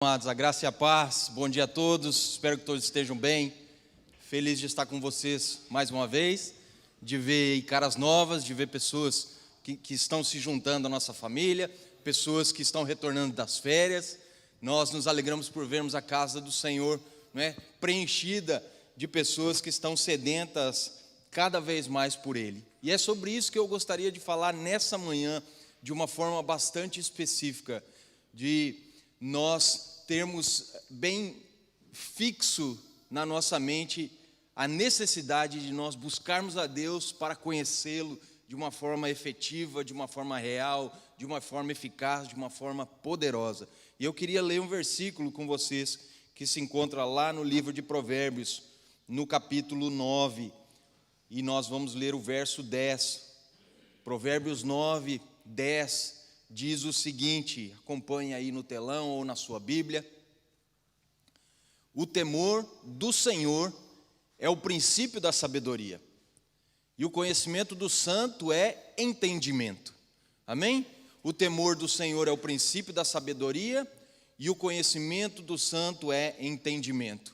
Amados, a graça e a paz, bom dia a todos, espero que todos estejam bem. Feliz de estar com vocês mais uma vez, de ver caras novas, de ver pessoas que estão se juntando à nossa família, pessoas que estão retornando das férias. Nós nos alegramos por vermos a casa do Senhor, preenchida de pessoas que estão sedentas cada vez mais por Ele. E é sobre isso que eu gostaria de falar nessa manhã, de uma forma bastante específica, de nós termos bem fixo na nossa mente a necessidade de nós buscarmos a Deus para conhecê-lo de uma forma efetiva, de uma forma real, de uma forma eficaz, de uma forma poderosa. E eu queria ler um versículo com vocês que se encontra lá no livro de Provérbios, no capítulo 9, e nós vamos ler o verso 10. Provérbios 9, 10. Diz o seguinte, acompanhe aí no telão ou na sua Bíblia: o temor do Senhor é o princípio da sabedoria, e o conhecimento do santo é entendimento. Amém? O temor do Senhor é o princípio da sabedoria, e o conhecimento do santo é entendimento.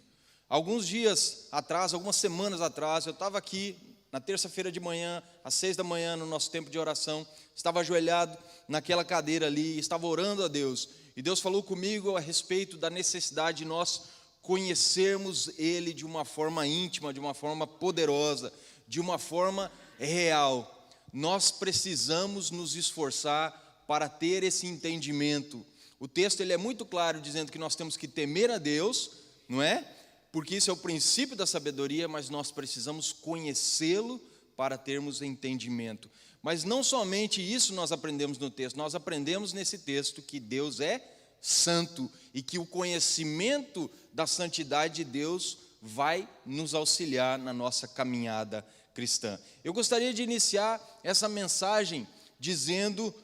Alguns dias atrás, algumas semanas atrás, eu estava aqui na terça-feira de manhã, às 6 da manhã, no nosso tempo de oração, estava ajoelhado naquela cadeira ali, estava orando a Deus, e Deus falou comigo a respeito da necessidade de nós conhecermos Ele de uma forma íntima, de uma forma poderosa, de uma forma real. Nós precisamos nos esforçar para ter esse entendimento. O texto ele é muito claro, dizendo que nós temos que temer a Deus, não é? Porque isso é o princípio da sabedoria, mas nós precisamos conhecê-lo para termos entendimento. Mas não somente isso nós aprendemos no texto, nós aprendemos nesse texto que Deus é santo e que o conhecimento da santidade de Deus vai nos auxiliar na nossa caminhada cristã. Eu gostaria de iniciar essa mensagem dizendo,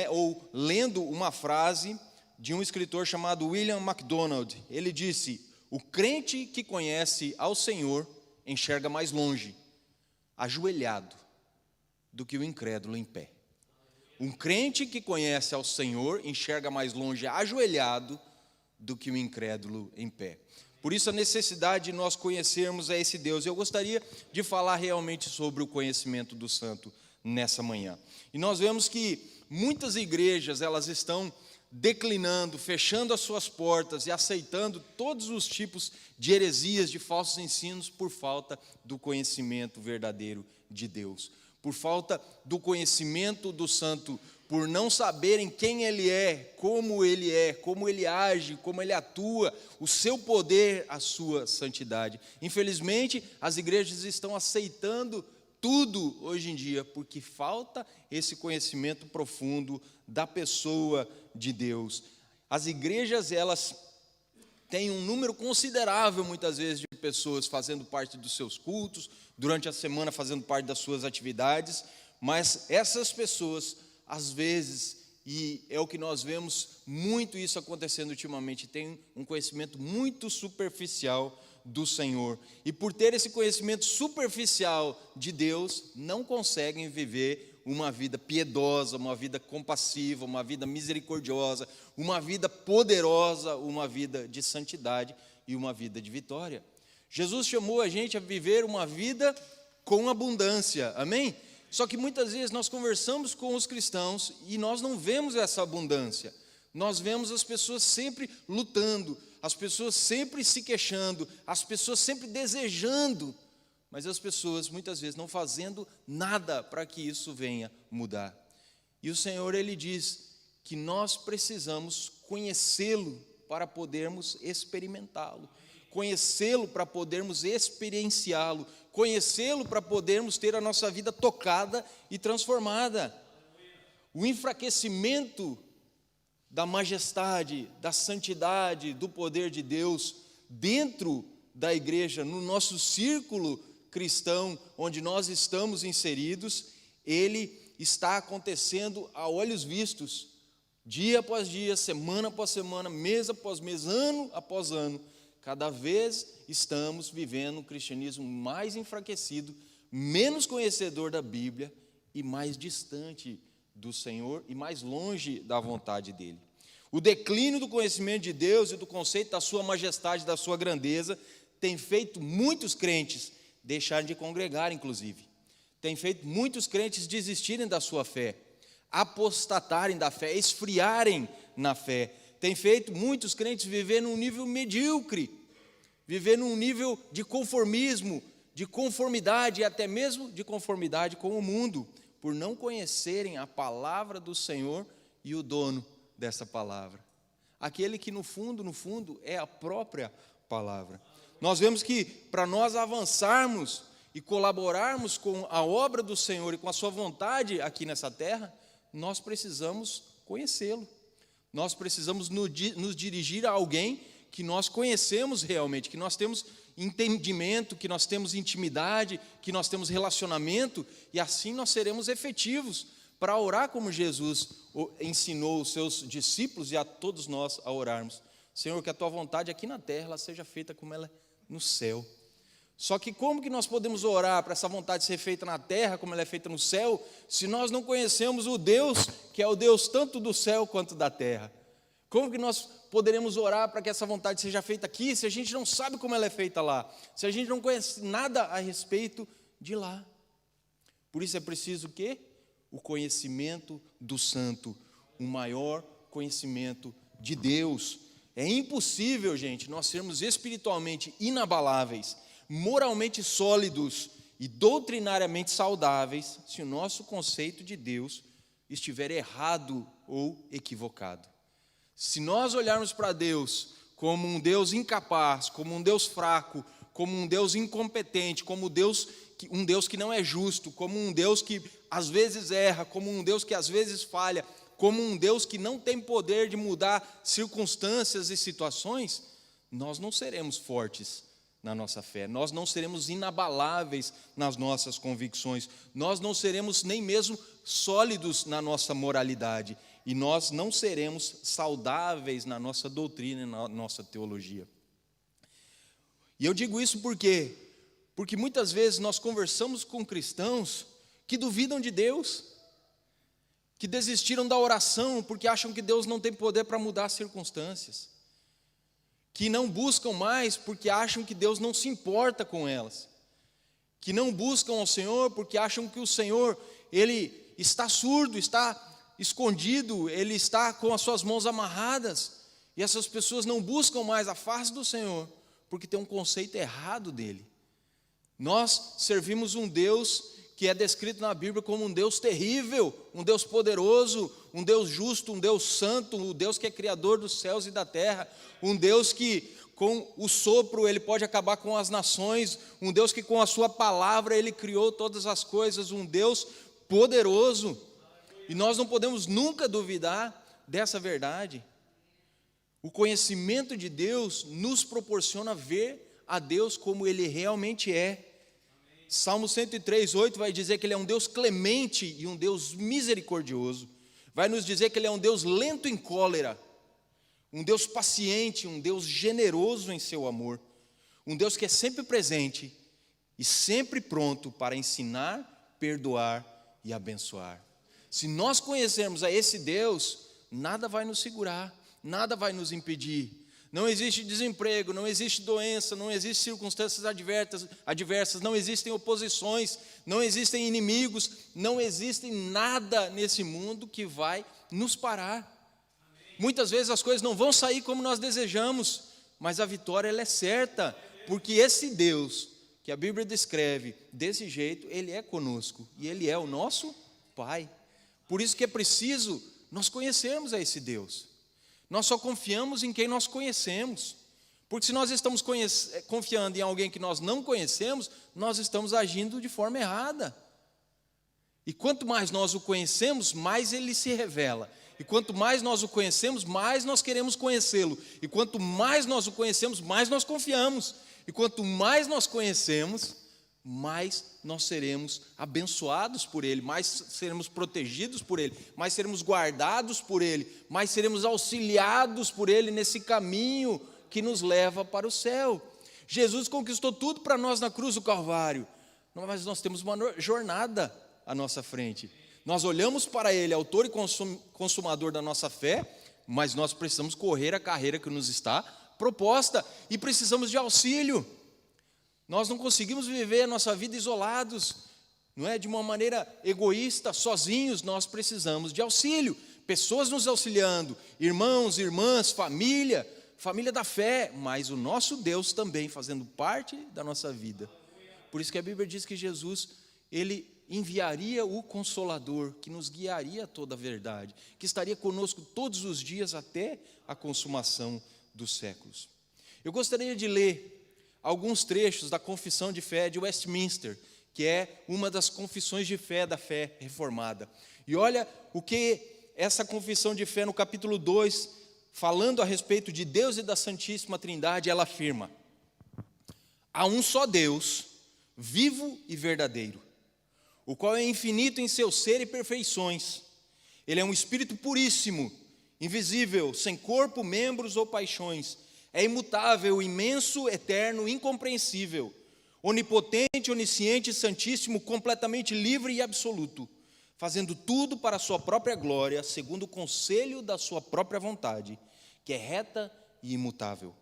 ou lendo uma frase de um escritor chamado William MacDonald. Ele disse: o crente que conhece ao Senhor enxerga mais longe, ajoelhado, do que o incrédulo em pé. Um crente que conhece ao Senhor enxerga mais longe, ajoelhado, do que o incrédulo em pé. Por isso a necessidade de nós conhecermos a esse Deus. Eu gostaria de falar realmente sobre o conhecimento do santo nessa manhã. E nós vemos que muitas igrejas, elas estão declinando, fechando as suas portas e aceitando todos os tipos de heresias, de falsos ensinos, por falta do conhecimento verdadeiro de Deus, por falta do conhecimento do santo, por não saberem quem Ele é, como Ele age, como Ele atua, o seu poder, a sua santidade. Infelizmente, as igrejas estão aceitando tudo hoje em dia, porque falta esse conhecimento profundo da pessoa de Deus. As igrejas, elas têm um número considerável, muitas vezes, de pessoas fazendo parte dos seus cultos, durante a semana fazendo parte das suas atividades, mas essas pessoas, às vezes, e é o que nós vemos muito isso acontecendo ultimamente, têm um conhecimento muito superficial do Senhor, e por ter esse conhecimento superficial de Deus, não conseguem viver uma vida piedosa, uma vida compassiva, uma vida misericordiosa, uma vida poderosa, uma vida de santidade e uma vida de vitória. Jesus chamou a gente a viver uma vida com abundância, amém? Só que muitas vezes nós conversamos com os cristãos e nós não vemos essa abundância. Nós vemos as pessoas sempre lutando, as pessoas sempre se queixando, as pessoas sempre desejando, mas as pessoas muitas vezes não fazendo nada para que isso venha mudar. E o Senhor, Ele diz que nós precisamos conhecê-lo para podermos experimentá-lo, conhecê-lo para podermos experienciá-lo, conhecê-lo para podermos ter a nossa vida tocada e transformada. O enfraquecimento da majestade, da santidade, do poder de Deus dentro da igreja, no nosso círculo cristão, onde nós estamos inseridos, ele está acontecendo a olhos vistos, dia após dia, semana após semana, mês após mês, ano após ano. Cada vez estamos vivendo um cristianismo mais enfraquecido, menos conhecedor da Bíblia e mais distante do Senhor e mais longe da vontade dEle. O declínio do conhecimento de Deus e do conceito da sua majestade, da sua grandeza, tem feito muitos crentes deixarem de congregar, inclusive. Tem feito muitos crentes desistirem da sua fé, apostatarem da fé, esfriarem na fé. Tem feito muitos crentes viver num nível medíocre, viver num nível de conformismo, de conformidade e até mesmo de conformidade com o mundo, por não conhecerem a palavra do Senhor e o dono dessa palavra. Aquele que no fundo, é a própria palavra. Nós vemos que para nós avançarmos e colaborarmos com a obra do Senhor e com a sua vontade aqui nessa terra, nós precisamos conhecê-lo. Nós precisamos nos dirigir a alguém que nós conhecemos realmente, que nós temos entendimento, que nós temos intimidade, que nós temos relacionamento, e assim nós seremos efetivos para orar como Jesus ensinou os seus discípulos e a todos nós a orarmos. Senhor, que a tua vontade aqui na terra ela seja feita como ela é no céu. Só que como que nós podemos orar para essa vontade ser feita na terra como ela é feita no céu, se nós não conhecemos o Deus, que é o Deus tanto do céu quanto da terra? Como que nós poderemos orar para que essa vontade seja feita aqui, se a gente não sabe como ela é feita lá, se a gente não conhece nada a respeito de lá? Por isso é preciso o quê? O conhecimento do santo, um maior conhecimento de Deus. É impossível, gente, nós sermos espiritualmente inabaláveis, moralmente sólidos e doutrinariamente saudáveis, se o nosso conceito de Deus estiver errado ou equivocado. Se nós olharmos para Deus como um Deus incapaz, como um Deus fraco, como um Deus incompetente, como um Deus que não é justo, como um Deus que às vezes erra, como um Deus que às vezes falha, como um Deus que não tem poder de mudar circunstâncias e situações, nós não seremos fortes na nossa fé, nós não seremos inabaláveis nas nossas convicções, nós não seremos nem mesmo sólidos na nossa moralidade, e nós não seremos saudáveis na nossa doutrina e na nossa teologia. E eu digo isso porque muitas vezes nós conversamos com cristãos que duvidam de Deus, que desistiram da oração porque acham que Deus não tem poder para mudar as circunstâncias, que não buscam mais porque acham que Deus não se importa com elas, que não buscam ao Senhor porque acham que o Senhor, Ele está surdo, está escondido, Ele está com as suas mãos amarradas, e essas pessoas não buscam mais a face do Senhor, porque tem um conceito errado dEle. Nós servimos um Deus que é descrito na Bíblia como um Deus terrível, um Deus poderoso, um Deus justo, um Deus santo, um Deus que é criador dos céus e da terra, um Deus que com o sopro Ele pode acabar com as nações, um Deus que com a sua palavra Ele criou todas as coisas, um Deus poderoso. E nós não podemos nunca duvidar dessa verdade. O conhecimento de Deus nos proporciona ver a Deus como Ele realmente é. Salmo 103:8 vai dizer que Ele é um Deus clemente e um Deus misericordioso. Vai nos dizer que Ele é um Deus lento em cólera, um Deus paciente, um Deus generoso em seu amor, um Deus que é sempre presente e sempre pronto para ensinar, perdoar e abençoar. Se nós conhecermos a esse Deus, nada vai nos segurar, nada vai nos impedir. Não existe desemprego, não existe doença, não existem circunstâncias adversas, não existem oposições, não existem inimigos, não existe nada nesse mundo que vai nos parar. Muitas vezes as coisas não vão sair como nós desejamos, mas a vitória ela é certa, porque esse Deus que a Bíblia descreve desse jeito, Ele é conosco e Ele é o nosso Pai. Por isso que é preciso nós conhecermos a esse Deus. Nós só confiamos em quem nós conhecemos, porque se nós estamos confiando em alguém que nós não conhecemos, nós estamos agindo de forma errada. E quanto mais nós o conhecemos, mais Ele se revela. E quanto mais nós o conhecemos, mais nós queremos conhecê-lo. E quanto mais nós o conhecemos, mais nós confiamos. E quanto mais nós conhecemos, mais nós seremos abençoados por Ele, mais seremos protegidos por Ele, mais seremos guardados por Ele, mais seremos auxiliados por Ele nesse caminho que nos leva para o céu. Jesus conquistou tudo para nós na cruz do Calvário, mas nós temos uma jornada à nossa frente. Nós olhamos para Ele, autor e consumador da nossa fé, mas nós precisamos correr a carreira que nos está proposta e precisamos de auxílio. Nós não conseguimos viver a nossa vida isolados, não é? De uma maneira egoísta, sozinhos. Nós precisamos de auxílio, pessoas nos auxiliando, irmãos, irmãs, família da fé, mas o nosso Deus também fazendo parte da nossa vida. Por isso que a Bíblia diz que Jesus, Ele enviaria o Consolador, que nos guiaria a toda a verdade, que estaria conosco todos os dias até a consumação dos séculos. Eu gostaria de ler alguns trechos da Confissão de Fé de Westminster, que é uma das confissões de fé da fé reformada. E olha o que essa confissão de fé no capítulo 2, falando a respeito de Deus e da Santíssima Trindade, ela afirma: há um só Deus, vivo e verdadeiro, o qual é infinito em seu ser e perfeições. Ele é um Espírito puríssimo, invisível, sem corpo, membros ou paixões. É imutável, imenso, eterno, incompreensível, onipotente, onisciente, santíssimo, completamente livre e absoluto, fazendo tudo para a sua própria glória, segundo o conselho da sua própria vontade, que é reta e imutável.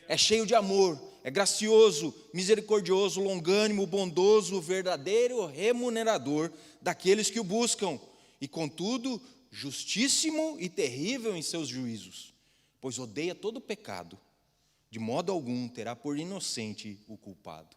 É cheio de amor, é gracioso, misericordioso, longânimo, bondoso, verdadeiro remunerador daqueles que o buscam, e contudo, justíssimo e terrível em seus juízos, pois odeia todo pecado, de modo algum terá por inocente o culpado.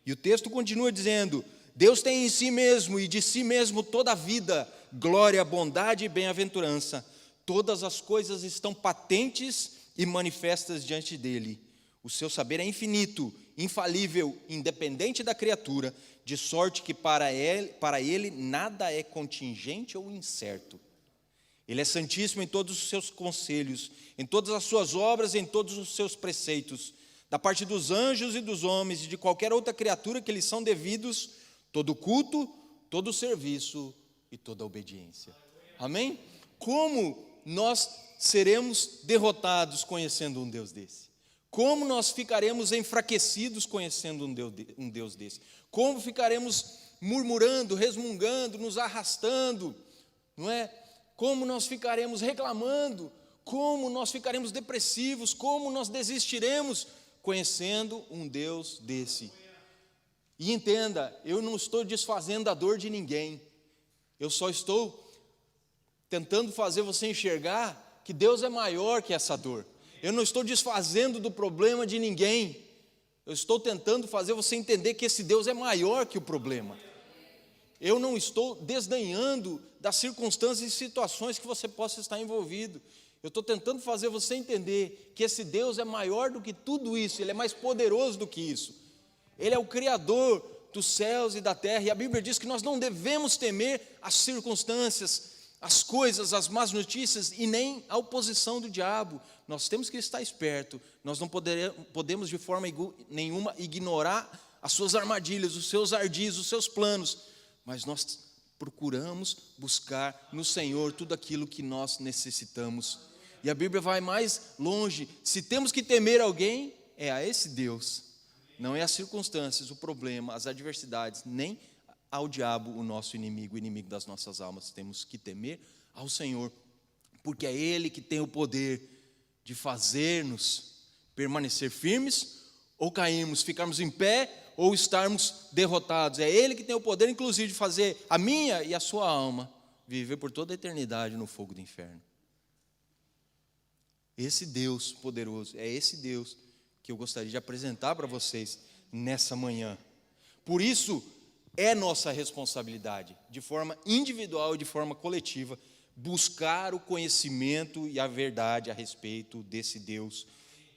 E o texto continua dizendo: Deus tem em si mesmo e de si mesmo toda a vida, glória, bondade e bem-aventurança. Todas as coisas estão patentes e manifestas diante dele. O seu saber é infinito, infalível, independente da criatura, de sorte que para ele nada é contingente ou incerto. Ele é santíssimo em todos os seus conselhos, em todas as suas obras, em todos os seus preceitos. Da parte dos anjos e dos homens e de qualquer outra criatura que lhes são devidos, todo culto, todo serviço e toda obediência. Amém? Como nós seremos derrotados conhecendo um Deus desse? Como nós ficaremos enfraquecidos conhecendo um Deus desse? Como ficaremos murmurando, resmungando, nos arrastando, não é? Como nós ficaremos reclamando? Como nós ficaremos depressivos? Como nós desistiremos conhecendo um Deus desse? E entenda, eu não estou desfazendo a dor de ninguém. Eu só estou tentando fazer você enxergar que Deus é maior que essa dor. Eu não estou desfazendo do problema de ninguém. Eu estou tentando fazer você entender que esse Deus é maior que o problema. Eu não estou desdenhando das circunstâncias e situações que você possa estar envolvido. Eu estou tentando fazer você entender que esse Deus é maior do que tudo isso. Ele é mais poderoso do que isso. Ele é o Criador dos céus e da terra. E a Bíblia diz que nós não devemos temer as circunstâncias, as coisas, as más notícias e nem a oposição do diabo. Nós temos que estar esperto. Nós não podemos de forma nenhuma ignorar as suas armadilhas, os seus ardis, os seus planos. Mas nós procuramos buscar no Senhor tudo aquilo que nós necessitamos. E a Bíblia vai mais longe. Se temos que temer alguém, é a esse Deus. Não é as circunstâncias, o problema, as adversidades, nem ao diabo, o nosso inimigo, o inimigo das nossas almas. Temos que temer ao Senhor, porque é Ele que tem o poder de fazer-nos permanecer firmes ou cairmos, ficarmos em pé ou estarmos derrotados. É Ele que tem o poder, inclusive, de fazer a minha e a sua alma viver por toda a eternidade no fogo do inferno. Esse Deus poderoso, é esse Deus que eu gostaria de apresentar para vocês nessa manhã. Por isso, é nossa responsabilidade, de forma individual e de forma coletiva, buscar o conhecimento e a verdade a respeito desse Deus.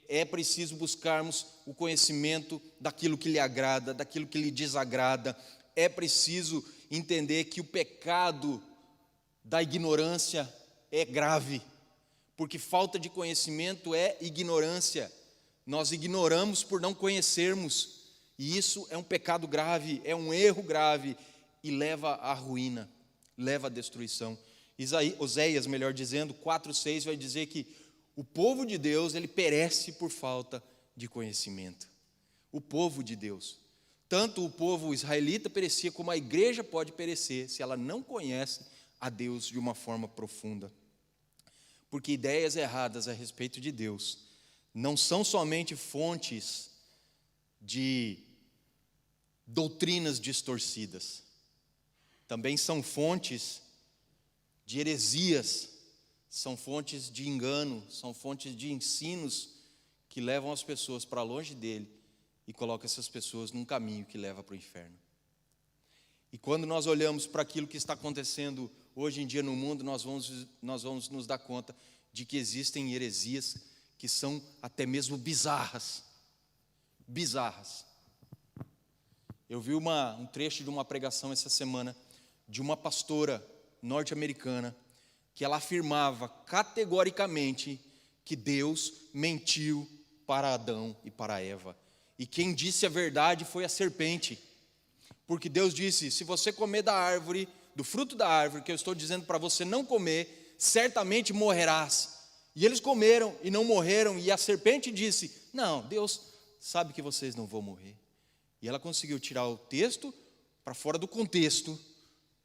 É preciso buscarmos o conhecimento daquilo que lhe agrada, daquilo que lhe desagrada. É preciso entender que o pecado da ignorância é grave, porque falta de conhecimento é ignorância. Nós ignoramos por não conhecermos, e isso é um pecado grave, é um erro grave, e leva à ruína, leva à destruição. Oséias, melhor dizendo, 4:6 vai dizer que o povo de Deus, ele perece por falta de conhecimento. O povo de Deus. Tanto o povo israelita perecia, como a igreja pode perecer, se ela não conhece a Deus de uma forma profunda. Porque ideias erradas a respeito de Deus não são somente fontes de doutrinas distorcidas, também são fontes de heresias, são fontes de engano, são fontes de ensinos que levam as pessoas para longe dele e colocam essas pessoas num caminho que leva para o inferno. E quando nós olhamos para aquilo que está acontecendo hoje em dia no mundo, nós vamos nos dar conta de que existem heresias que são até mesmo bizarras. Bizarras. Eu vi um trecho de uma pregação essa semana de uma pastora norte-americana que ela afirmava categoricamente que Deus mentiu para Adão e para Eva. E quem disse a verdade foi a serpente. Porque Deus disse: se você comer da árvore, do fruto da árvore, que eu estou dizendo para você não comer, certamente morrerás. E eles comeram e não morreram, e a serpente disse: não, Deus sabe que vocês não vão morrer. E ela conseguiu tirar o texto para fora do contexto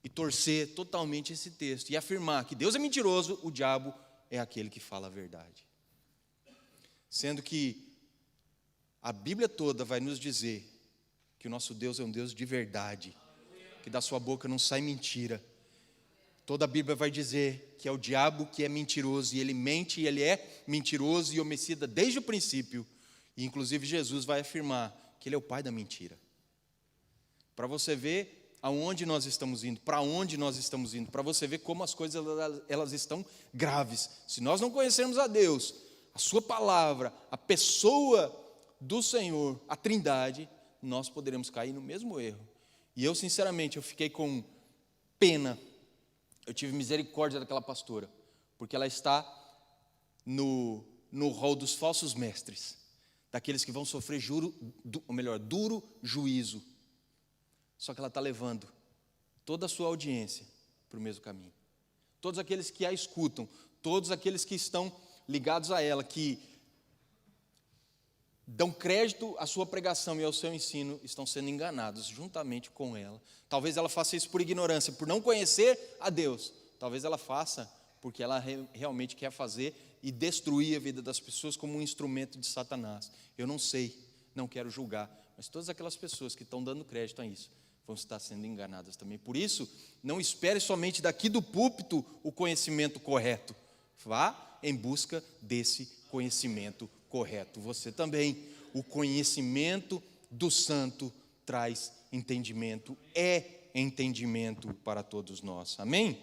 e torcer totalmente esse texto e afirmar que Deus é mentiroso, o diabo é aquele que fala a verdade. Sendo que a Bíblia toda vai nos dizer que o nosso Deus é um Deus de verdade, que da sua boca não sai mentira. Toda a Bíblia vai dizer que é o diabo que é mentiroso, e ele mente, e ele é mentiroso e homicida desde o princípio. E inclusive Jesus vai afirmar que ele é o pai da mentira. Para você ver aonde nós estamos indo, para onde nós estamos indo, para você ver como as coisas elas estão graves. Se nós não conhecermos a Deus, a sua palavra, a pessoa do Senhor, a Trindade, nós poderemos cair no mesmo erro. E eu, sinceramente, eu fiquei com pena, eu tive misericórdia daquela pastora, porque ela está no rol dos falsos mestres, daqueles que vão sofrer duro juízo. Só que ela está levando toda a sua audiência para o mesmo caminho. Todos aqueles que a escutam, todos aqueles que estão ligados a ela, que dão crédito à sua pregação e ao seu ensino, estão sendo enganados juntamente com ela. Talvez ela faça isso por ignorância, por não conhecer a Deus. Talvez ela faça porque ela realmente quer fazer e destruir a vida das pessoas como um instrumento de Satanás. Eu não sei, não quero julgar, mas todas aquelas pessoas que estão dando crédito a isso vão estar sendo enganadas também. Por isso, não espere somente daqui do púlpito o conhecimento correto. Vá em busca desse conhecimento correto. Você também. O conhecimento do santo traz entendimento, é entendimento para todos nós. Amém?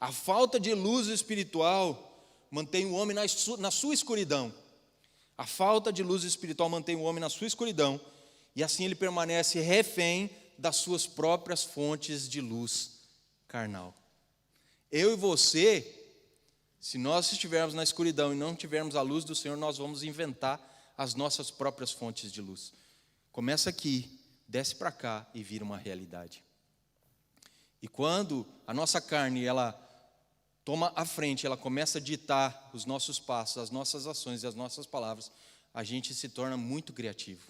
A falta de luz espiritual mantém o homem na sua escuridão. A falta de luz espiritual mantém o homem na sua escuridão, e assim ele permanece refém das suas próprias fontes de luz carnal. Eu e você, se nós estivermos na escuridão e não tivermos a luz do Senhor, nós vamos inventar as nossas próprias fontes de luz. Começa aqui, desce para cá e vira uma realidade. E quando a nossa carne, ela toma a frente, ela começa a ditar os nossos passos, as nossas ações e as nossas palavras, a gente se torna muito criativo.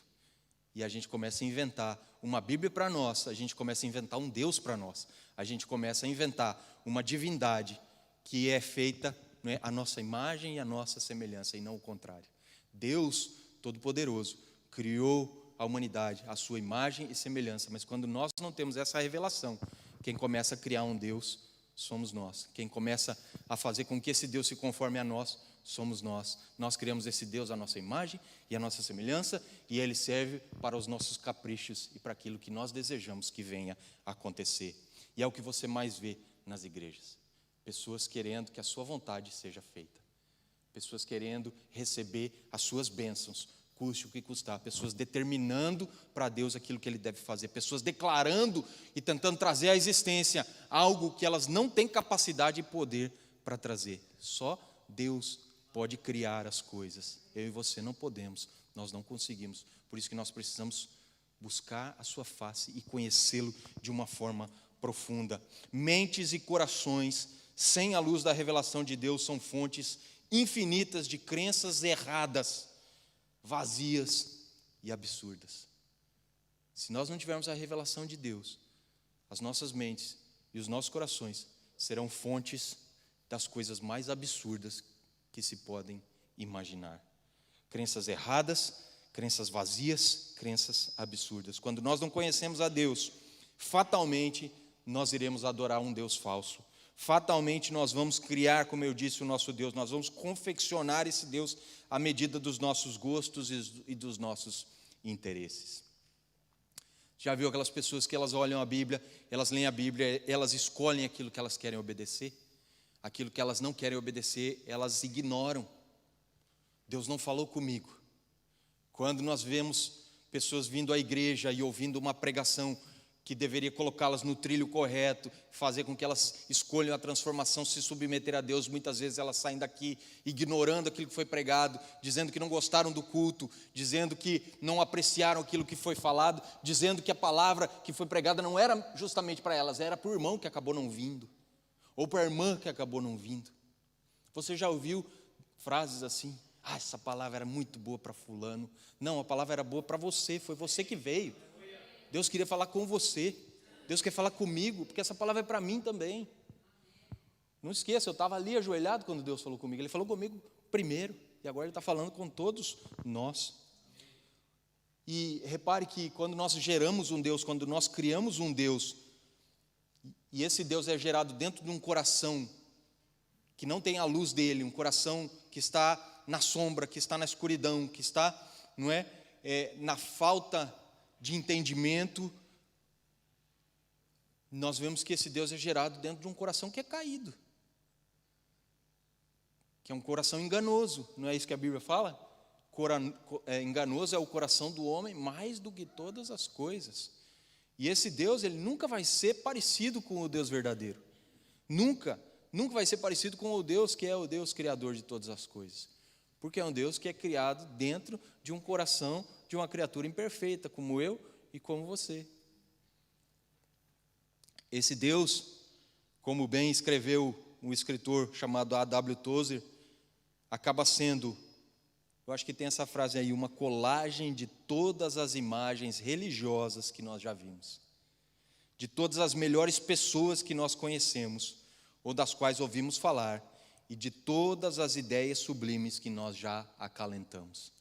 E a gente começa a inventar uma Bíblia para nós, a gente começa a inventar um Deus para nós, a gente começa a inventar uma divindade que é feita, não é, a nossa imagem e a nossa semelhança, e não o contrário. Deus Todo-Poderoso criou a humanidade, a sua imagem e semelhança, mas quando nós não temos essa revelação, quem começa a criar um Deus somos nós. Quem começa a fazer com que esse Deus se conforme a nós somos nós. Nós criamos esse Deus à nossa imagem e à nossa semelhança, e ele serve para os nossos caprichos e para aquilo que nós desejamos que venha a acontecer. E é o que você mais vê nas igrejas. Pessoas querendo que a sua vontade seja feita. Pessoas querendo receber as suas bênçãos, custe o que custar. Pessoas determinando para Deus aquilo que Ele deve fazer. Pessoas declarando e tentando trazer à existência algo que elas não têm capacidade e poder para trazer. Só Deus pode criar as coisas. Eu e você não podemos, nós não conseguimos. Por isso que nós precisamos buscar a sua face e conhecê-lo de uma forma profunda. Mentes e corações sem a luz da revelação de Deus são fontes infinitas de crenças erradas, vazias e absurdas. Se nós não tivermos a revelação de Deus, as nossas mentes e os nossos corações serão fontes das coisas mais absurdas que se podem imaginar. Crenças erradas, crenças vazias, crenças absurdas. Quando nós não conhecemos a Deus, fatalmente nós iremos adorar um Deus falso. Fatalmente nós vamos criar, como eu disse, o nosso Deus. Nós vamos confeccionar esse Deus à medida dos nossos gostos e dos nossos interesses. Já viu aquelas pessoas que elas olham a Bíblia, elas leem a Bíblia, elas escolhem aquilo que elas querem obedecer? Aquilo que elas não querem obedecer, elas ignoram. Deus não falou comigo. Quando nós vemos pessoas vindo à igreja e ouvindo uma pregação que deveria colocá-las no trilho correto, fazer com que elas escolham a transformação, se submeter a Deus, muitas vezes elas saem daqui ignorando aquilo que foi pregado, dizendo que não gostaram do culto, dizendo que não apreciaram aquilo que foi falado, dizendo que a palavra que foi pregada não era justamente para elas, era para o irmão que acabou não vindo, ou para a irmã que acabou não vindo. Você já ouviu frases assim? Essa palavra era muito boa para fulano. Não, a palavra era boa para você, foi você que veio. Deus queria falar com você. Deus quer falar comigo, porque essa palavra é para mim também. Não esqueça, eu estava ali ajoelhado quando Deus falou comigo. Ele falou comigo primeiro, e agora Ele está falando com todos nós. E repare que quando nós geramos um Deus, quando nós criamos um Deus, e esse Deus é gerado dentro de um coração que não tem a luz dele, um coração que está na sombra, que está na escuridão, que está, na falta de entendimento, nós vemos que esse Deus é gerado dentro de um coração que é caído, que é um coração enganoso, não é isso que a Bíblia fala? Enganoso é o coração do homem mais do que todas as coisas. E esse Deus, ele nunca vai ser parecido com o Deus verdadeiro. Nunca vai ser parecido com o Deus que é o Deus criador de todas as coisas. Porque é um Deus que é criado dentro de um coração de uma criatura imperfeita, como eu e como você. Esse Deus, como bem escreveu um escritor chamado A.W. Tozer, acaba sendo, eu acho que tem essa frase aí, uma colagem de todas as imagens religiosas que nós já vimos, de todas as melhores pessoas que nós conhecemos, ou das quais ouvimos falar, e de todas as ideias sublimes que nós já acalentamos.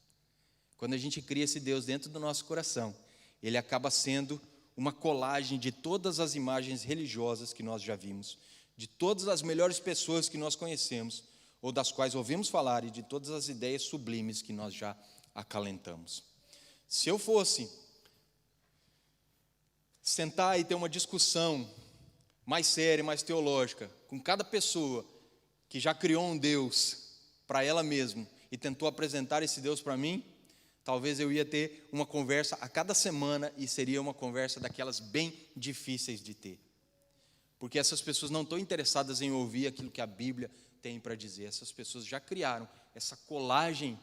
Quando a gente cria esse Deus dentro do nosso coração, ele acaba sendo uma colagem de todas as imagens religiosas que nós já vimos, de todas as melhores pessoas que nós conhecemos, ou das quais ouvimos falar, e de todas as ideias sublimes que nós já acalentamos. Se eu fosse sentar e ter uma discussão mais séria, mais teológica, com cada pessoa que já criou um Deus para ela mesma e tentou apresentar esse Deus para mim, talvez eu ia ter uma conversa a cada semana e seria uma conversa daquelas bem difíceis de ter. Porque essas pessoas não estão interessadas em ouvir aquilo que a Bíblia tem para dizer. Essas pessoas já criaram essa colagem,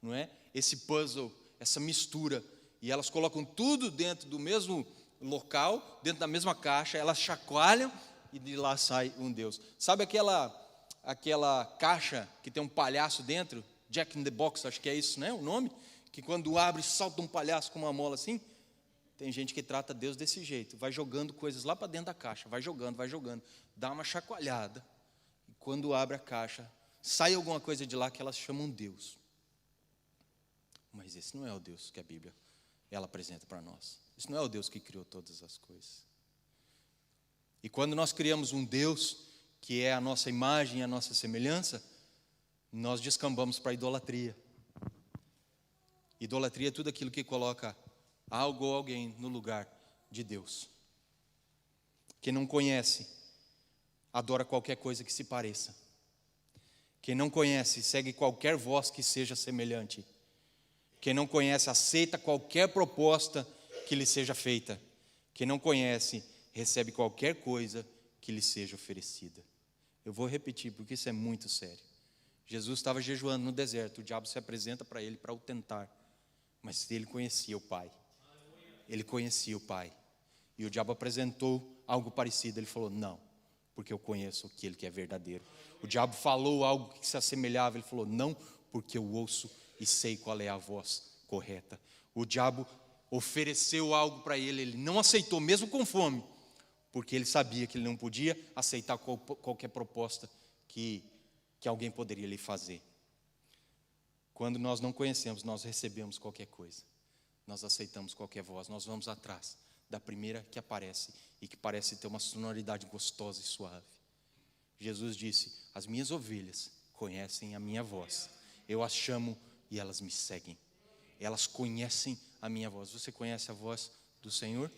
não é? Esse puzzle, essa mistura, e elas colocam tudo dentro do mesmo local, dentro da mesma caixa, elas chacoalham e de lá sai um Deus. Sabe aquela caixa que tem um palhaço dentro? Jack in the Box, acho que é isso, né? O nome? Que quando abre, salta um palhaço com uma mola assim. Tem gente que trata Deus desse jeito, vai jogando coisas lá para dentro da caixa, vai jogando, dá uma chacoalhada, e quando abre a caixa, sai alguma coisa de lá que elas chamam Deus. Mas esse não é o Deus que a Bíblia ela apresenta para nós. Esse não é o Deus que criou todas as coisas. E quando nós criamos um Deus que é a nossa imagem, a nossa semelhança, nós descambamos para a idolatria. Idolatria é tudo aquilo que coloca algo ou alguém no lugar de Deus. Quem não conhece, adora qualquer coisa que se pareça. Quem não conhece, segue qualquer voz que seja semelhante. Quem não conhece, aceita qualquer proposta que lhe seja feita. Quem não conhece, recebe qualquer coisa que lhe seja oferecida. Eu vou repetir, porque isso é muito sério. Jesus estava jejuando no deserto, o diabo se apresenta para ele para o tentar, mas ele conhecia o Pai. Ele conhecia o Pai. E o diabo apresentou algo parecido, ele falou, não, porque eu conheço aquele que é verdadeiro. O diabo falou algo que se assemelhava, ele falou, não, porque eu ouço e sei qual é a voz correta. O diabo ofereceu algo para ele, ele não aceitou, mesmo com fome, porque ele sabia que ele não podia aceitar qualquer proposta que alguém poderia lhe fazer. Quando nós não conhecemos, nós recebemos qualquer coisa. Nós aceitamos qualquer voz, nós vamos atrás da primeira que aparece e que parece ter uma sonoridade gostosa e suave. Jesus disse: as minhas ovelhas conhecem a minha voz. Eu as chamo e elas me seguem. Elas conhecem a minha voz. Você conhece a voz do Senhor?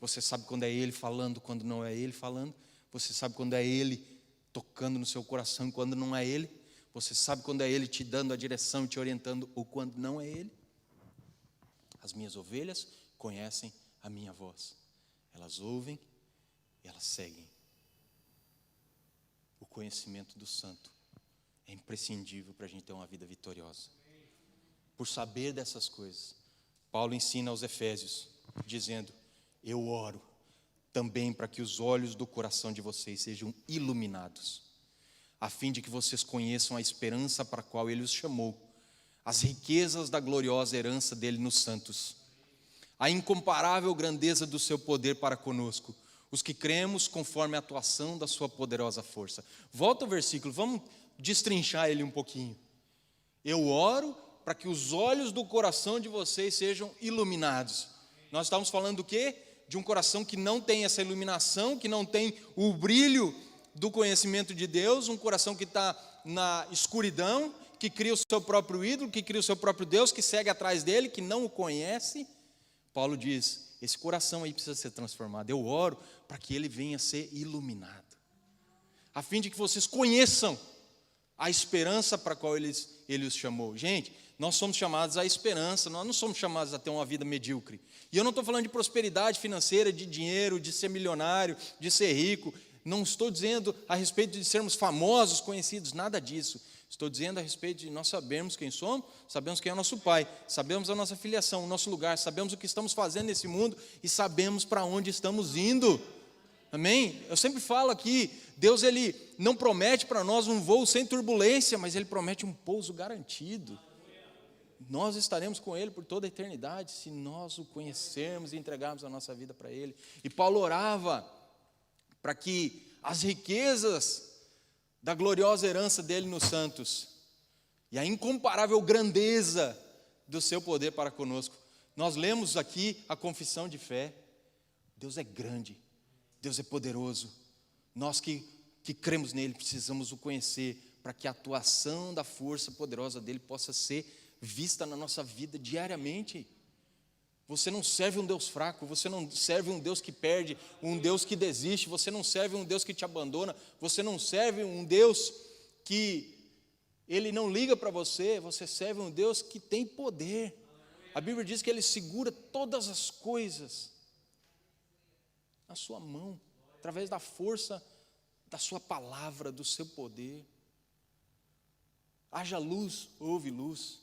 Você sabe quando é Ele falando, quando não é Ele falando? Você sabe quando é Ele tocando no seu coração, quando não é Ele? Você sabe quando é Ele te dando a direção, te orientando, ou quando não é Ele? As minhas ovelhas conhecem a minha voz. Elas ouvem e elas seguem. O conhecimento do Santo é imprescindível para a gente ter uma vida vitoriosa. Por saber dessas coisas, Paulo ensina aos Efésios, dizendo: eu oro também para que os olhos do coração de vocês sejam iluminados, a fim de que vocês conheçam a esperança para a qual Ele os chamou, as riquezas da gloriosa herança dele nos santos, a incomparável grandeza do seu poder para conosco, os que cremos conforme a atuação da sua poderosa força. Volta ao versículo, vamos destrinchar ele um pouquinho. Eu oro para que os olhos do coração de vocês sejam iluminados. Nós estamos falando do quê? De um coração que não tem essa iluminação, que não tem o brilho do conhecimento de Deus, um coração que está na escuridão, que cria o seu próprio ídolo, que cria o seu próprio Deus, que segue atrás dele, que não o conhece. Paulo diz: esse coração aí precisa ser transformado. Eu oro para que ele venha a ser iluminado, a fim de que vocês conheçam a esperança para a qual ele os chamou. Gente, nós somos chamados à esperança, nós não somos chamados a ter uma vida medíocre. E eu não estou falando de prosperidade financeira, de dinheiro, de ser milionário, de ser rico. Não estou dizendo a respeito de sermos famosos, conhecidos, nada disso. Estou dizendo a respeito de nós sabermos quem somos, sabemos quem é o nosso Pai, sabemos a nossa filiação, o nosso lugar, sabemos o que estamos fazendo nesse mundo e sabemos para onde estamos indo. Amém? Eu sempre falo aqui, Deus ele não promete para nós um voo sem turbulência, mas Ele promete um pouso garantido. Nós estaremos com Ele por toda a eternidade, se nós o conhecermos e entregarmos a nossa vida para Ele. E Paulo orava para que as riquezas da gloriosa herança dele nos santos e a incomparável grandeza do seu poder para conosco. Nós lemos aqui a confissão de fé. Deus é grande, Deus é poderoso. Nós que cremos nele precisamos o conhecer para que a atuação da força poderosa dele possa ser vista na nossa vida diariamente. Você não serve um Deus fraco, você não serve um Deus que perde, um Deus que desiste, você não serve um Deus que te abandona, você não serve um Deus que Ele não liga para você, você serve um Deus que tem poder. A Bíblia diz que Ele segura todas as coisas na sua mão, através da força da sua palavra, do seu poder. Haja luz, houve luz.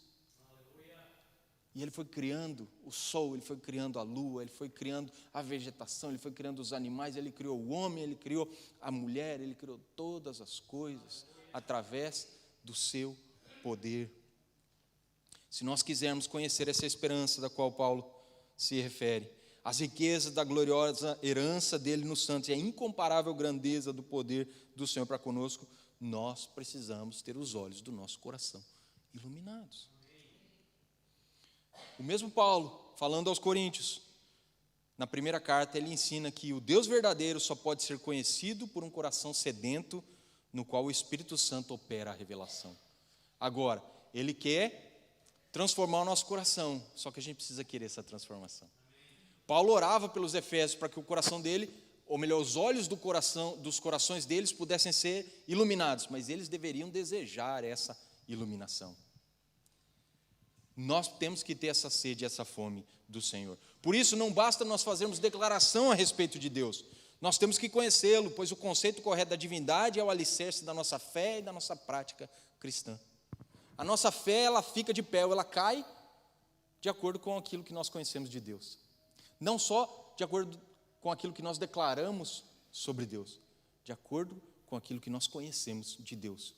E Ele foi criando o sol, Ele foi criando a lua, Ele foi criando a vegetação, Ele foi criando os animais, Ele criou o homem, Ele criou a mulher, Ele criou todas as coisas através do seu poder. Se nós quisermos conhecer essa esperança da qual Paulo se refere, as riquezas da gloriosa herança dele nos santos e a incomparável grandeza do poder do Senhor para conosco, nós precisamos ter os olhos do nosso coração iluminados. O mesmo Paulo, falando aos Coríntios, na primeira carta, ele ensina que o Deus verdadeiro só pode ser conhecido por um coração sedento, no qual o Espírito Santo opera a revelação. Agora, Ele quer transformar o nosso coração, só que a gente precisa querer essa transformação. Paulo orava pelos Efésios para que o coração dele, ou melhor, os olhos dos corações deles pudessem ser iluminados, mas eles deveriam desejar essa iluminação. Nós temos que ter essa sede, essa fome do Senhor. Por isso não basta nós fazermos declaração a respeito de Deus. Nós temos que conhecê-lo, pois o conceito correto da divindade é o alicerce da nossa fé e da nossa prática cristã. A nossa fé, ela fica de pé, ou ela cai de acordo com aquilo que nós conhecemos de Deus. Não só de acordo com aquilo que nós declaramos sobre Deus, de acordo com aquilo que nós conhecemos de Deus,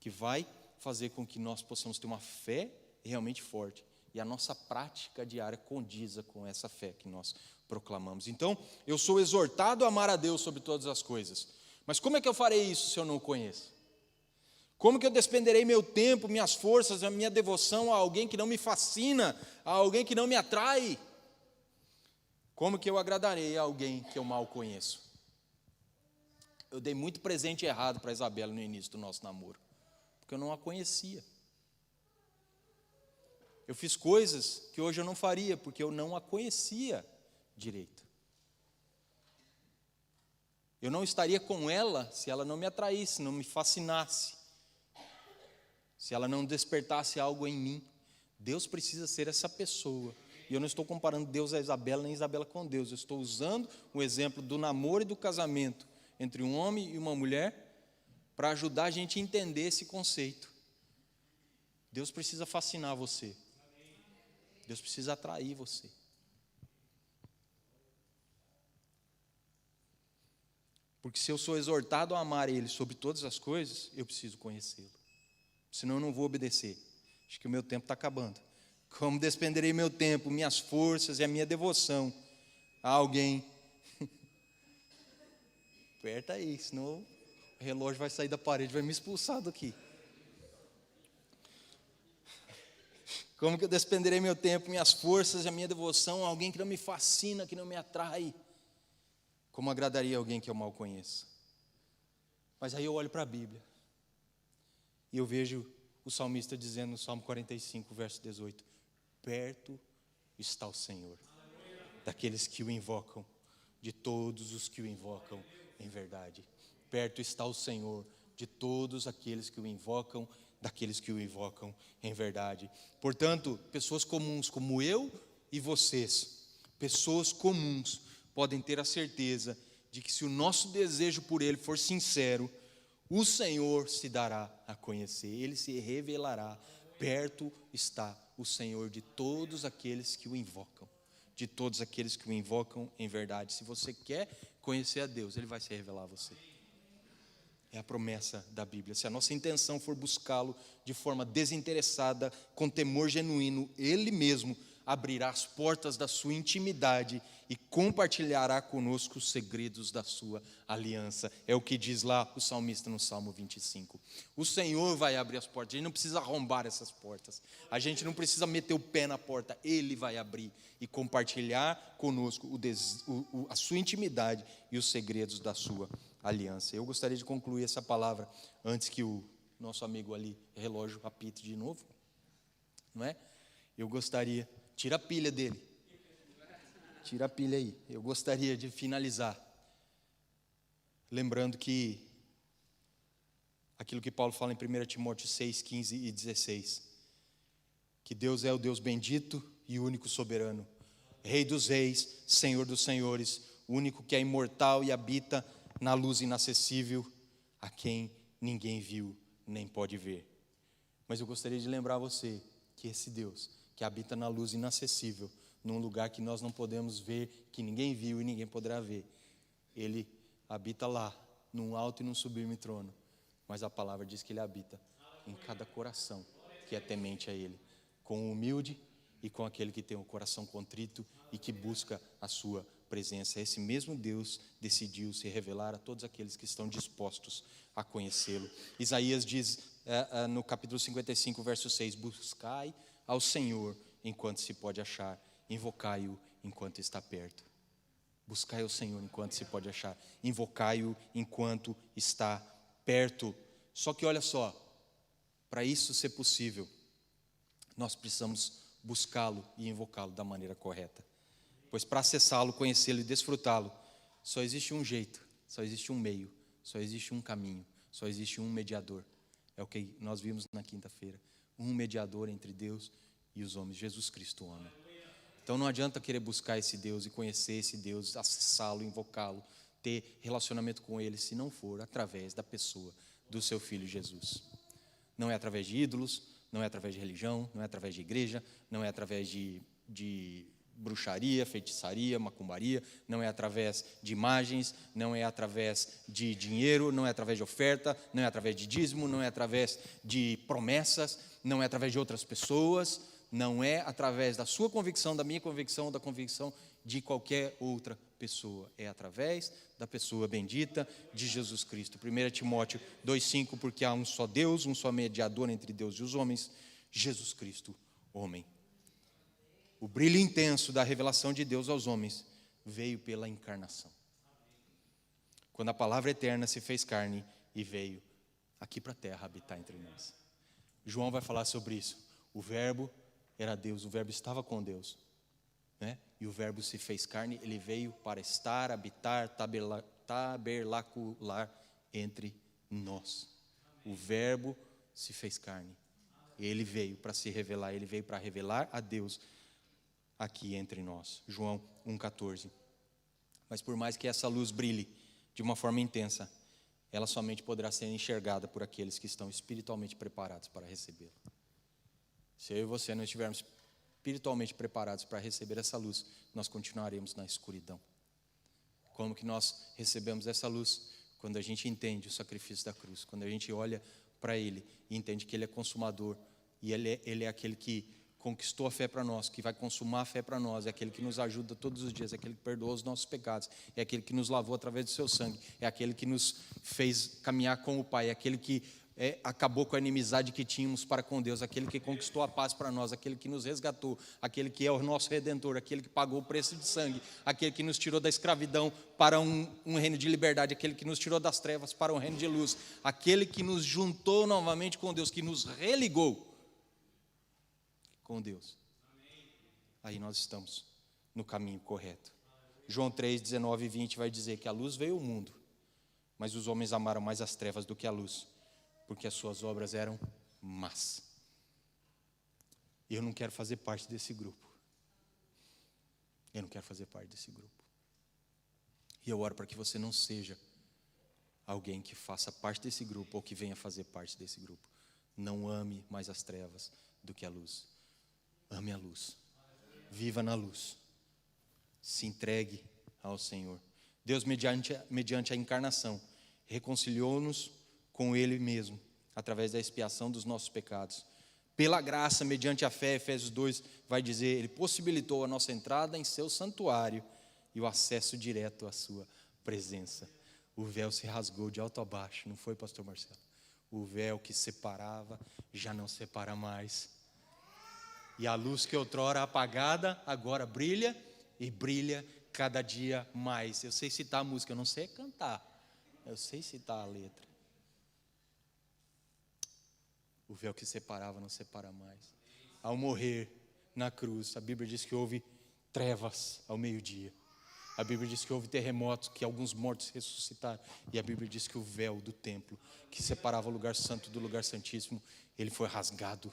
que vai fazer com que nós possamos ter uma fé realmente forte, e a nossa prática diária condiza com essa fé que nós proclamamos. Então, eu sou exortado a amar a Deus sobre todas as coisas, mas como é que eu farei isso se eu não o conheço? Como que eu despenderei meu tempo, minhas forças, a minha devoção a alguém que não me fascina, a alguém que não me atrai? Como que eu agradarei a alguém que eu mal conheço? Eu dei muito presente errado para a Isabela no início do nosso namoro, porque eu não a conhecia. Eu fiz coisas que hoje eu não faria, porque eu não a conhecia direito. Eu não estaria com ela se ela não me atraísse, não me fascinasse, se ela não despertasse algo em mim. Deus precisa ser essa pessoa. E eu não estou comparando Deus a Isabela, nem Isabela com Deus. Eu estou usando o exemplo do namoro e do casamento entre um homem e uma mulher para ajudar a gente a entender esse conceito. Deus precisa fascinar você. Deus precisa atrair você. Porque se eu sou exortado a amar Ele sobre todas as coisas, eu preciso conhecê-lo. Senão eu não vou obedecer. Acho que o meu tempo está acabando. Como despenderei meu tempo, minhas forças e a minha devoção a alguém? Aperta aí, senão o relógio vai sair da parede, vai me expulsar daqui. Como que eu despenderei meu tempo, minhas forças e a minha devoção a alguém que não me fascina, que não me atrai? Como agradaria alguém que eu mal conheço? Mas aí eu olho para a Bíblia e eu vejo o salmista dizendo no Salmo 45, verso 18: perto está o Senhor daqueles que o invocam, de todos os que o invocam em verdade. Perto está o Senhor de todos aqueles que o invocam, daqueles que o invocam em verdade. Portanto, pessoas comuns como eu e vocês, pessoas comuns, podem ter a certeza de que se o nosso desejo por Ele for sincero, o Senhor se dará a conhecer, Ele se revelará. Perto está o Senhor de todos aqueles que o invocam, de todos aqueles que o invocam em verdade. Se você quer conhecer a Deus, Ele vai se revelar a você. É a promessa da Bíblia. Se a nossa intenção for buscá-lo de forma desinteressada, com temor genuíno, Ele mesmo abrirá as portas da sua intimidade e compartilhará conosco os segredos da sua aliança. É o que diz lá o salmista no Salmo 25. O Senhor vai abrir as portas, a gente não precisa arrombar essas portas, a gente não precisa meter o pé na porta, Ele vai abrir e compartilhar conosco a sua intimidade e os segredos da sua aliança. Eu gostaria de concluir essa palavra antes que o nosso amigo ali, relógio, apite de novo, não é? Eu gostaria, tira a pilha dele, tira a pilha aí. Eu gostaria de finalizar lembrando que aquilo que Paulo fala em 1 Timóteo 6, 15 e 16, que Deus é o Deus bendito e único soberano, Rei dos reis, Senhor dos senhores, o único que é imortal e habita na luz inacessível, a quem ninguém viu nem pode ver. Mas eu gostaria de lembrar você que esse Deus que habita na luz inacessível, num lugar que nós não podemos ver, que ninguém viu e ninguém poderá ver, Ele habita lá, num alto e num sublime trono. Mas a palavra diz que Ele habita em cada coração que é temente a Ele, com o humilde e com aquele que tem o coração contrito e que busca a sua presença. Esse mesmo Deus decidiu se revelar a todos aqueles que estão dispostos a conhecê-lo. Isaías diz no capítulo 55, verso 6, buscai ao Senhor enquanto se pode achar, invocai-o enquanto está perto. Buscai ao Senhor enquanto se pode achar, invocai-o enquanto está perto. Só que olha só, para isso ser possível, nós precisamos buscá-lo e invocá-lo da maneira correta. Pois para acessá-lo, conhecê-lo e desfrutá-lo, só existe um jeito, só existe um meio, só existe um caminho, só existe um mediador. É o que nós vimos na quinta-feira. Um mediador entre Deus e os homens, Jesus Cristo, o homem. Então não adianta querer buscar esse Deus e conhecer esse Deus, acessá-lo, invocá-lo, ter relacionamento com Ele, se não for através da pessoa do seu Filho Jesus. Não é através de ídolos, não é através de religião, não é através de igreja, não é através de bruxaria, feitiçaria, macumbaria, não é através de imagens, não é através de dinheiro, não é através de oferta, não é através de dízimo, não é através de promessas, não é através de outras pessoas, não é através da sua convicção, da minha convicção, da convicção de qualquer outra pessoa. É através da pessoa bendita de Jesus Cristo. 1 Timóteo 2,5, porque há um só Deus, um só mediador entre Deus e os homens, Jesus Cristo, homem. O brilho intenso da revelação de Deus aos homens veio pela encarnação. Quando a palavra eterna se fez carne e veio aqui para a terra habitar entre nós. João vai falar sobre isso. O verbo era Deus, o verbo estava com Deus, né? E o verbo se fez carne, ele veio para estar, habitar, tabernacular entre nós. O verbo se fez carne. Ele veio para se revelar, ele veio para revelar a Deus aqui entre nós. João 1,14. Mas por mais que essa luz brilhe de uma forma intensa, ela somente poderá ser enxergada por aqueles que estão espiritualmente preparados para recebê-la. Se eu e você não estivermos espiritualmente preparados para receber essa luz, nós continuaremos na escuridão. Como que nós recebemos essa luz? Quando a gente entende o sacrifício da cruz, quando a gente olha para Ele e entende que Ele é consumador, e Ele é aquele que conquistou a fé para nós, que vai consumar a fé para nós, é aquele que nos ajuda todos os dias, é aquele que perdoou os nossos pecados, é aquele que nos lavou através do seu sangue, é aquele que nos fez caminhar com o Pai, é aquele que acabou com a inimizade que tínhamos para com Deus, aquele que conquistou a paz para nós, aquele que nos resgatou, aquele que é o nosso Redentor, aquele que pagou o preço de sangue, aquele que nos tirou da escravidão para um reino de liberdade, aquele que nos tirou das trevas para um reino de luz, aquele que nos juntou novamente com Deus, que nos religou com Deus. Aí nós estamos no caminho correto. João 3, 19 e 20 vai dizer que a luz veio ao mundo, mas os homens amaram mais as trevas do que a luz, porque as suas obras eram más. E eu não quero fazer parte desse grupo. Eu não quero fazer parte desse grupo. E eu oro para que você não seja alguém que faça parte desse grupo ou que venha fazer parte desse grupo. Não ame mais as trevas do que a luz. Ame a luz. Viva na luz. Se entregue ao Senhor. Deus, mediante a encarnação, reconciliou-nos com Ele mesmo, através da expiação dos nossos pecados. Pela graça, mediante a fé, Efésios 2 vai dizer, Ele possibilitou a nossa entrada em seu santuário e o acesso direto à sua presença. O véu se rasgou de alto a baixo, não foi, pastor Marcelo? O véu que separava, já não separa mais. E a luz que outrora apagada, agora brilha e brilha cada dia mais. Eu sei citar a música, eu não sei cantar, eu sei citar a letra. O véu que separava não separa mais. Ao morrer na cruz, a Bíblia diz que houve trevas ao meio-dia. A Bíblia diz que houve terremotos, que alguns mortos ressuscitaram. E a Bíblia diz que o véu do templo, que separava o lugar santo do lugar santíssimo, ele foi rasgado.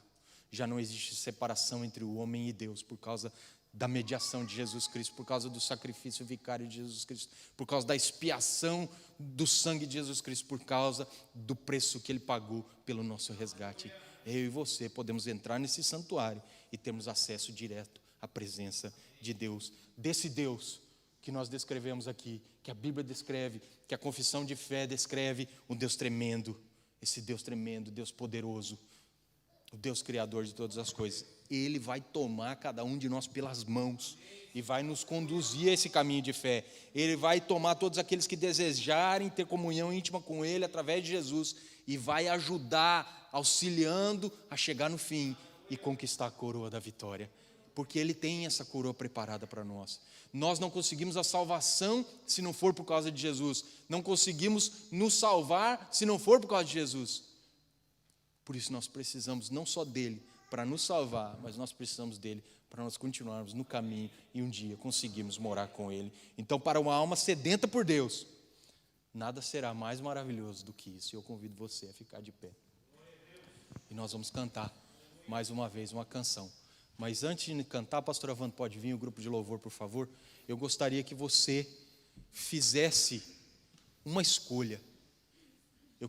Já não existe separação entre o homem e Deus por causa da mediação de Jesus Cristo, por causa do sacrifício vicário de Jesus Cristo, por causa da expiação do sangue de Jesus Cristo, por causa do preço que Ele pagou pelo nosso resgate. Eu e você podemos entrar nesse santuário e termos acesso direto à presença de Deus, desse Deus que nós descrevemos aqui, que a Bíblia descreve, que a confissão de fé descreve, um Deus tremendo, esse Deus tremendo, Deus poderoso, o Deus criador de todas as coisas. Ele vai tomar cada um de nós pelas mãos e vai nos conduzir a esse caminho de fé. Ele vai tomar todos aqueles que desejarem ter comunhão íntima com Ele através de Jesus e vai ajudar, auxiliando a chegar no fim e conquistar a coroa da vitória, porque Ele tem essa coroa preparada para nós. Nós não conseguimos a salvação se não for por causa de Jesus. Não conseguimos nos salvar se não for por causa de Jesus. Por isso nós precisamos não só dele para nos salvar, mas nós precisamos dele para nós continuarmos no caminho e um dia conseguirmos morar com ele. Então, para uma alma sedenta por Deus, nada será mais maravilhoso do que isso. E eu convido você a ficar de pé. E nós vamos cantar mais uma vez uma canção. Mas antes de cantar, a pastora Wanda pode vir, o grupo de louvor, por favor. Eu gostaria que você fizesse uma escolha.